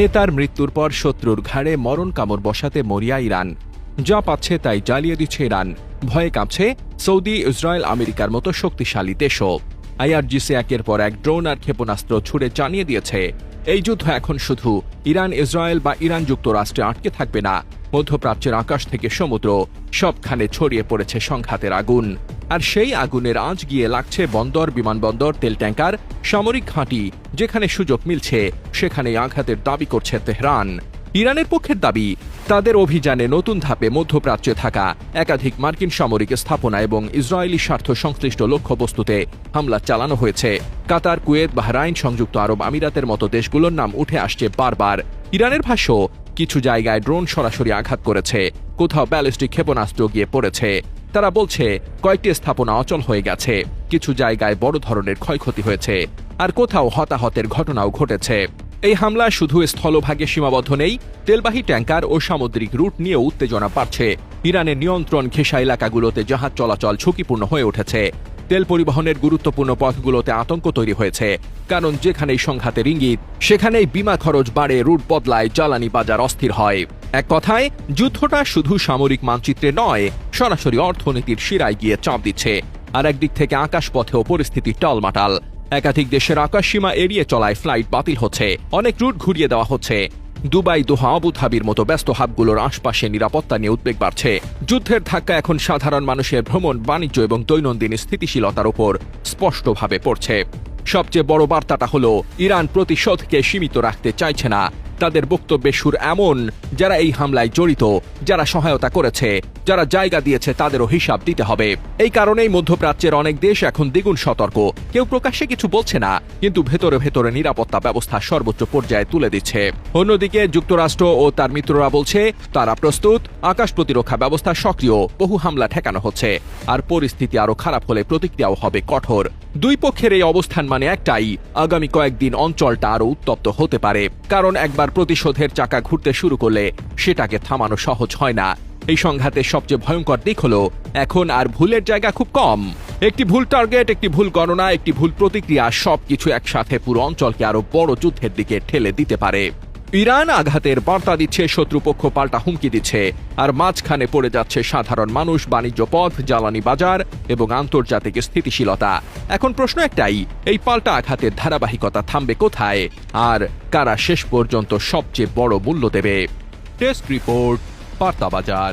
নেতার মৃত্যুর পর শত্রুর ঘাড়ে মরণ কামড় বসাতে মরিয়া ইরান। যা পাচ্ছে তাই জ্বালিয়ে দিচ্ছে ইরান। ভয়ে কাঁপছে সৌদি, ইসরায়েল, আমেরিকার মতো শক্তিশালী দেশও। আইআরজিসি একের পর এক ড্রোন আর ক্ষেপণাস্ত্র ছুড়ে জানিয়ে দিয়েছে এই যুদ্ধ এখন শুধু ইরান, ইসরায়েল বা ইরান যুক্তরাষ্ট্রে আটকে থাকবে না। মধ্যপ্রাচ্যের আকাশ থেকে সমুদ্র সবখানে ছড়িয়ে পড়েছে সংঘাতের আগুন। আর সেই আগুনের আঁচ গিয়ে লাগছে বন্দর, বিমানবন্দর, তেল ট্যাঙ্কার, সামরিক ঘাঁটি। যেখানে সুযোগ মিলছে সেখানেই আঘাতের দাবি করছে তেহরান। ইরানের পক্ষের দাবি, তাদের অভিযানে নতুন ধাপে মধ্যপ্রাচ্যে থাকা একাধিক মার্কিন সামরিক স্থাপনা এবং ইসরায়েলি স্বার্থ সংশ্লিষ্ট লক্ষ্যবস্তুতে হামলা চালানো হয়েছে। কাতার, কুয়েত, বাহরাইন, সংযুক্ত আরব আমিরাতের মতো দেশগুলোর নাম উঠে আসছে বারবার। ইরানের ভাষ্য, কিছু জায়গায় ড্রোন সরাসরি আঘাত করেছে, কোথাও ব্যালিস্টিক ক্ষেপণাস্ত্র গিয়ে পড়েছে। তারা বলছে কয়েকটি স্থাপনা অচল হয়ে গেছে, কিছু জায়গায় বড় ধরনের ক্ষয়ক্ষতি হয়েছে, আর কোথাও হতাহতের ঘটনাও ঘটেছে। এই হামলা শুধু স্থলভাগে সীমাবদ্ধ নেই, তেলবাহী ট্যাঙ্কার ও সামুদ্রিক রুট নিয়েও উত্তেজনা বাড়ছে। ইরানের নিয়ন্ত্রণ ঘেঁষা এলাকাগুলোতে জাহাজ চলাচল ঝুঁকিপূর্ণ হয়ে উঠেছে। তেল পরিবহনের গুরুত্বপূর্ণ পথগুলোতে আতঙ্ক তৈরি হয়েছে, কারণ যেখানেই সংঘাতের ইঙ্গিত সেখানেই বিমা খরচ বাড়ে, রুট বদলায়, জ্বালানি বাজার অস্থির হয়। এক কথায় যুদ্ধটা শুধু সামরিক মানচিত্রে নয়, সরাসরি অর্থনীতির শিরায় গিয়ে চাপ দিচ্ছে। আর একদিক থেকে আকাশপথেও পরিস্থিতি টলমাটাল। একাধিক দেশের আকাশসীমা এড়িয়ে চলায় ফ্লাইট বাতিল হচ্ছে, অনেক রুট ঘুরিয়ে দেওয়া হচ্ছে। দুবাই, দোহা, আবুধাবির মতো ব্যস্ত হাবগুলোর আশপাশে নিরাপত্তা নিয়ে উদ্বেগ বাড়ছে। যুদ্ধের ধাক্কা এখন সাধারণ মানুষের ভ্রমণ, বাণিজ্য এবং দৈনন্দিন স্থিতিশীলতার উপর স্পষ্টভাবে পড়ছে। সবচেয়ে বড় বার্তাটা হলো, ইরান প্রতিশোধকে সীমিত রাখতে চাইছে না। তাদের বক্তব্যের সুর এমন, যারা এই হামলায় জড়িত, যারা সহায়তা করেছে, যারা জায়গা দিয়েছে, তাদেরও হিসাব দিতে হবে। এই কারণেই মধ্যপ্রাচ্যের অনেক দেশ এখন দ্বিগুণ সতর্ক। কেউ প্রকাশ্যে কিছু বলছে না, কিন্তু ভেতরে ভেতরে নিরাপত্তা ব্যবস্থা সর্বোচ্চ পর্যায়ে তুলে দিচ্ছে। অন্যদিকে যুক্তরাষ্ট্র ও তার মিত্ররা বলছে তারা প্রস্তুত, আকাশ প্রতিরক্ষা ব্যবস্থা সক্রিয়, বহু হামলা ঠেকানো হচ্ছে। আর পরিস্থিতি আরো খারাপ হলে প্রতিক্রিয়াও হবে কঠোর। দুই পক্ষের এই অবস্থান মানে একটাই, আগামী কয়েকদিন অঞ্চলটা আরো উত্তপ্ত হতে পারে। কারণ একবার প্রতিশোধের চাকা ঘুরতে শুরু করলে সেটাকে থামানো সহজ হয় না। এই সংঘাতের সবচেয়ে ভয়ঙ্কর দিক হলো, এখন আর ভুলের জায়গা খুব কম। একটি ভুল টার্গেট, একটি ভুল গণনা, একটি ভুল প্রতিক্রিয়া, সবকিছু একসাথে পুরো অঞ্চলকে আরো বড় যুদ্ধের দিকে ঠেলে দিতে পারে। ইরান আঘাতের বার্তা দিচ্ছে, শত্রুপক্ষ পাল্টা হুমকি দিচ্ছে, আর মাঝখানে পড়ে যাচ্ছে সাধারণ মানুষ, বাণিজ্য পথ, জ্বালানি বাজার এবং আন্তর্জাতিক স্থিতিশীলতা। এখন প্রশ্ন একটাই, এই পাল্টা আঘাতের ধারাবাহিকতা থামবে কোথায়, আর কারা শেষ পর্যন্ত সবচেয়ে বড় মূল্য দেবে? টেস্ট রিপোর্ট, বার্তা বাজার।